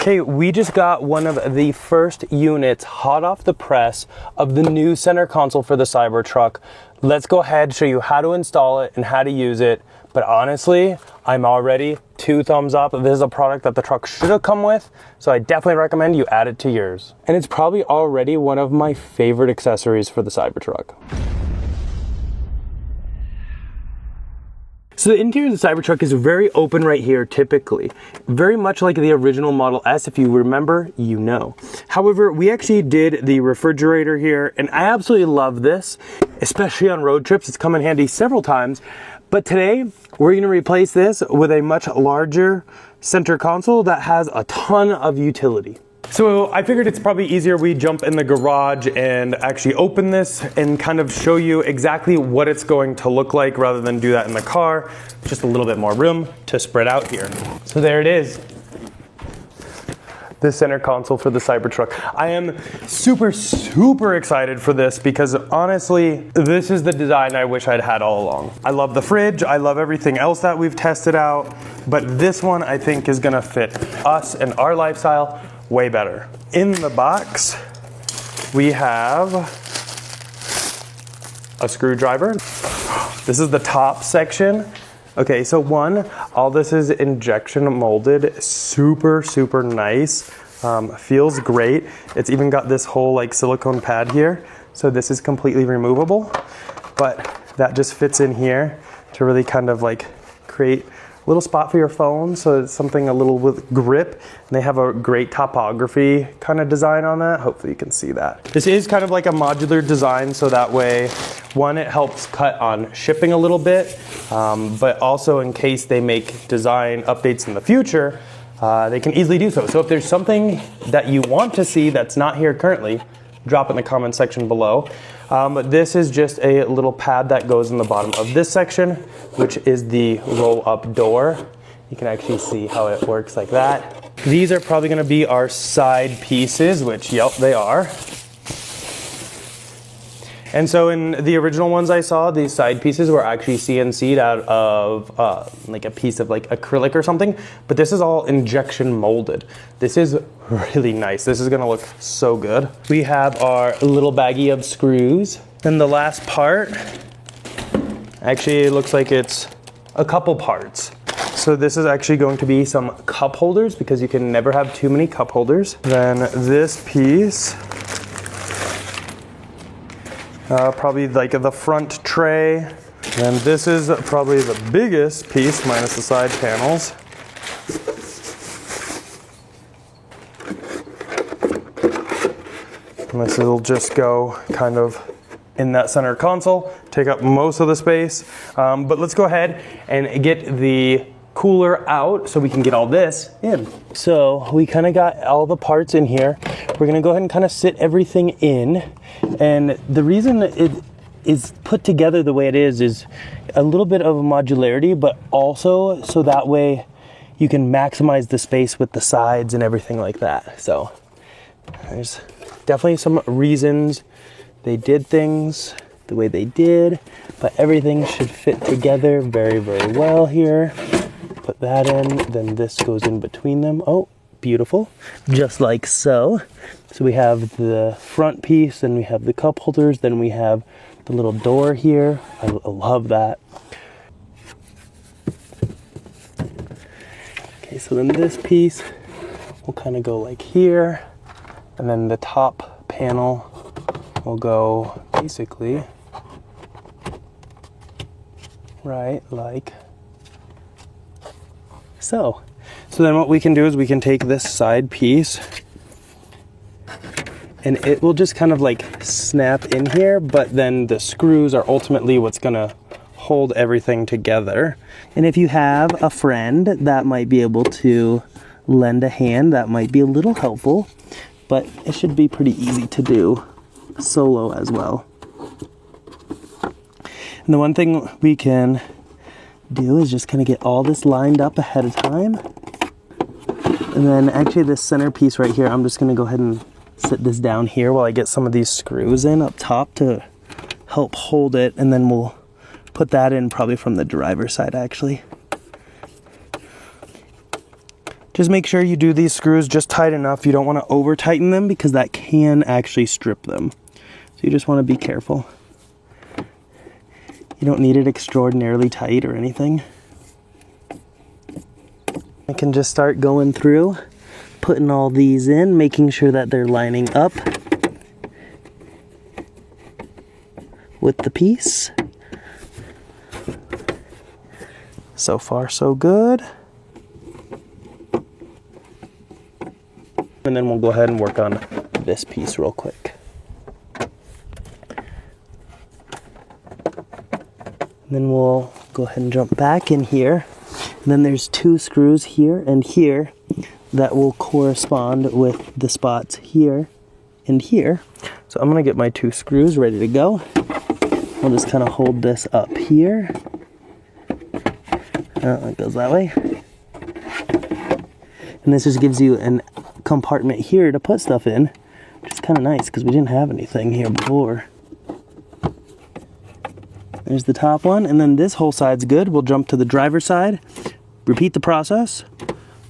Okay, we just got one of the first units hot off the press of the new center console for the Cybertruck. Let's go ahead and show you how to install it and how to use it. But honestly, I'm already 2 thumbs up. This is a product that the truck should have come with, so I definitely recommend you add it to yours. And it's probably already one of my favorite accessories for the Cybertruck. So the interior of the Cybertruck is very open right here, typically. Very much like the original Model S, if you remember, you know. However, we actually did the refrigerator here, and I absolutely love this, especially on road trips. It's come in handy several times. But today, we're gonna replace this with a much larger center console that has a ton of utility. So I figured it's probably easier we jump in the garage and actually open this and kind of show you exactly what it's going to look like rather than do that in the car. Just a little bit more room to spread out here. So there it is. The center console for the Cybertruck. I am super excited for this because honestly, this is the design I wish I'd had all along. I love the fridge, I love everything else that we've tested out, but this one I think is gonna fit us and our lifestyle way better. In the box, we have a screwdriver. This is the top section. Okay, so all this is injection molded, super nice. Feels great. It's even got this whole like silicone pad here. So this is completely removable, but that just fits in here to really kind of like create a little spot for your phone, so it's something a little with grip. And they have a great topography kind of design on that. Hopefully you can see that. This is kind of like a modular design, so that way, one, it helps cut on shipping a little bit, but also in case they make design updates in the future, they can easily do so. So if there's something that you want to see that's not here currently, drop it in the comment section below. But this is just a little pad that goes in the bottom of this section, which is the roll-up door. You can actually see how it works like that. These are probably gonna be our side pieces, which, yep, they are. And so in the original ones I saw, these side pieces were actually CNC'd out of like a piece of like acrylic or something, but this is all injection molded. This is really nice. This is gonna look so good. We have our little baggie of screws. Then the last part, actually it looks like it's a couple parts. So this is actually going to be some cup holders because you can never have too many cup holders. Then this piece, probably like the front tray. And this is probably the biggest piece minus the side panels. And this will just go kind of in that center console, take up most of the space. But let's go ahead and get the cooler out so we can get all this in. So we kind of got all the parts in here. We're gonna go ahead and kind of sit everything in. And the reason it is put together the way it is a little bit of modularity, but also so that way you can maximize the space with the sides and everything like that. So there's definitely some reasons they did things the way they did, but everything should fit together very well here. Put that in, then this goes in between them. Oh, beautiful, just like so. So we have the front piece, then we have the cup holders, then we have the little door here. I love that. Okay, so then this piece will kind of go like here, and then the top panel will go basically right like so. So then what we can do is we can take this side piece and it will just kind of like snap in here, but then the screws are ultimately what's gonna hold everything together. And if you have a friend that might be able to lend a hand, that might be a little helpful, but it should be pretty easy to do solo as well. And the one thing we can do is just kind of get all this lined up ahead of time. And then actually this center piece right here, I'm just gonna go ahead and sit this down here while I get some of these screws in up top to help hold it, and then we'll put that in probably from the driver's side actually. Just make sure you do these screws just tight enough. You don't want to over tighten them because that can actually strip them. So you just want to be careful. You don't need it extraordinarily tight or anything. I can just start going through, putting all these in, making sure that they're lining up with the piece. So far, so good. And then we'll go ahead and work on this piece real quick. And then we'll go ahead and jump back in here. And then there's 2 screws here and here that will correspond with the spots here and here. So I'm gonna get my 2 screws ready to go. I'll just kind of hold this up here. It goes that way. And this just gives you a compartment here to put stuff in, which is kind of nice because we didn't have anything here before. There's the top one, and then this whole side's good. We'll jump to the driver's side, repeat the process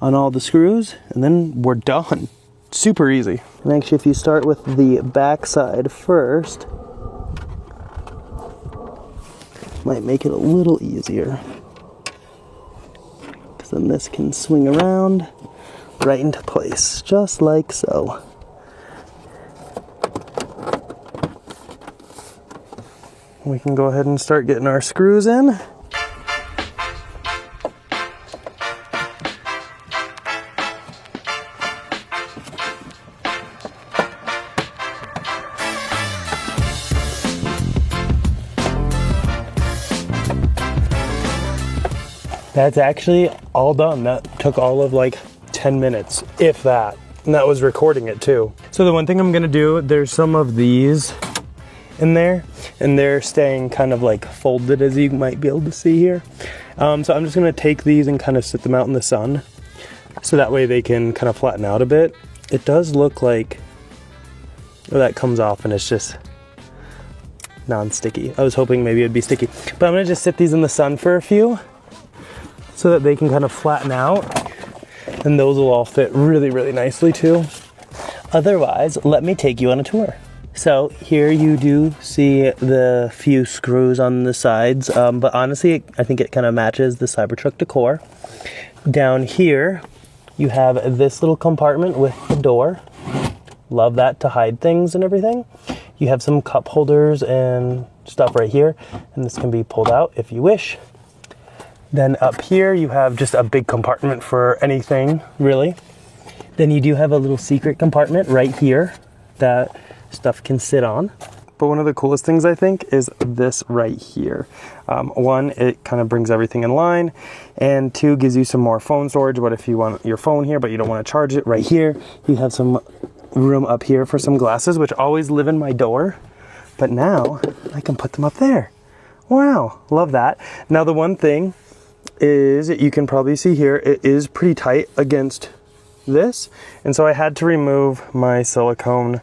on all the screws, and then we're done. Super easy. And actually, if you start with the back side first, might make it a little easier. Because then this can swing around right into place, just like so. We can go ahead and start getting our screws in. That's actually all done. That took all of like 10 minutes, if that. And that was recording it too. So the one thing I'm gonna do, there's some of these in there, and they're staying kind of like folded, as you might be able to see here. So I'm just gonna take these and kind of sit them out in the sun, so that way they can kind of flatten out a bit. It does look like, oh, that comes off and it's just non-sticky. I was hoping maybe it'd be sticky, but I'm gonna just sit these in the sun for a few so that they can kind of flatten out, and those will all fit really, really nicely too. Otherwise, let me take you on a tour. So here you do see the few screws on the sides, but honestly, I think it kind of matches the Cybertruck decor. Down here, you have this little compartment with the door. Love that, to hide things and everything. You have some cup holders and stuff right here, and this can be pulled out if you wish. Then up here, you have just a big compartment for anything, really. Then you do have a little secret compartment right here that stuff can sit on. But one of the coolest things, I think, is this right here. One, it kind of brings everything in line, and 2, gives you some more phone storage. What if you want your phone here but you don't want to charge it? Right here you have some room up here for some glasses, which always live in my door, but now I can put them up there. Wow, love that. Now the one thing is, you can probably see here, it is pretty tight against this, and so I had to remove my silicone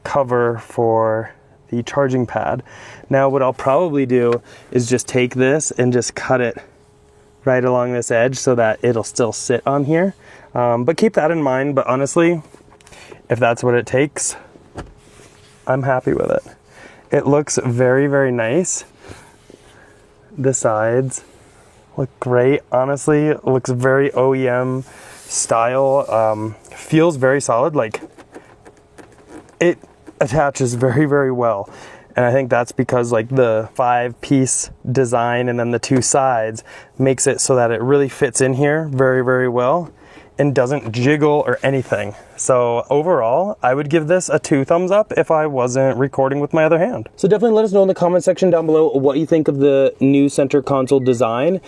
cover for the charging pad. Now what I'll probably do is just take this and just cut it right along this edge so that it'll still sit on here, but keep that in mind. But honestly, if that's what it takes, I'm happy with it. It looks very, very nice. The sides look great. Honestly, it looks very OEM style. Feels very solid. Like, it attaches very, very well. And I think that's because like the 5-piece design and then the 2 sides makes it so that it really fits in here very, very well and doesn't jiggle or anything. So overall, I would give this a 2 thumbs up if I wasn't recording with my other hand. So definitely let us know in the comment section down below what you think of the new center console design.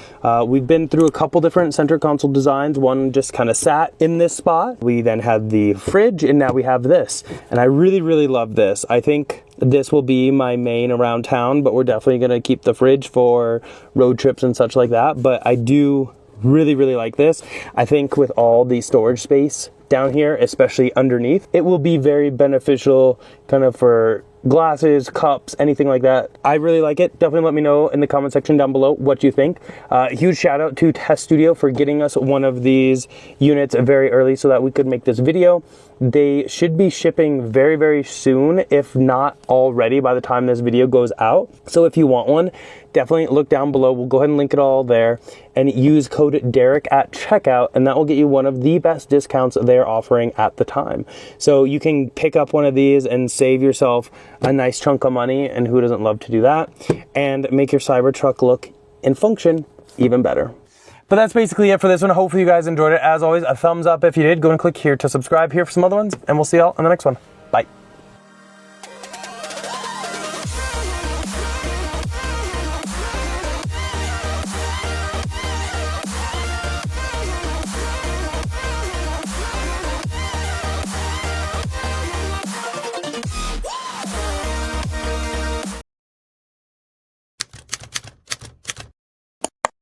We've been through a couple different center console designs. One just kind of sat in this spot. We then had the fridge, and now we have this. And I really, really love this. I think this will be my main around town, but we're definitely gonna keep the fridge for road trips and such like that. But I do really, really like this. I think with all the storage space down here, especially underneath, it will be very beneficial kind of for glasses, cups, anything like that. I really like it. Definitely let me know in the comment section down below what you think. Huge shout out to Tesstudio for getting us one of these units very early so that we could make this video. They should be shipping very, very soon, if not already by the time this video goes out. So if you want one, definitely look down below. We'll go ahead and link it all there, and use code Derek at checkout, and that will get you one of the best discounts they're offering at the time. So you can pick up one of these and save yourself a nice chunk of money, and who doesn't love to do that, and make your Cybertruck look and function even better. But that's basically it for this one. Hopefully you guys enjoyed it. As always, a thumbs up if you did. Go and click here to subscribe here for some other ones, and we'll see y'all on the next one. Bye.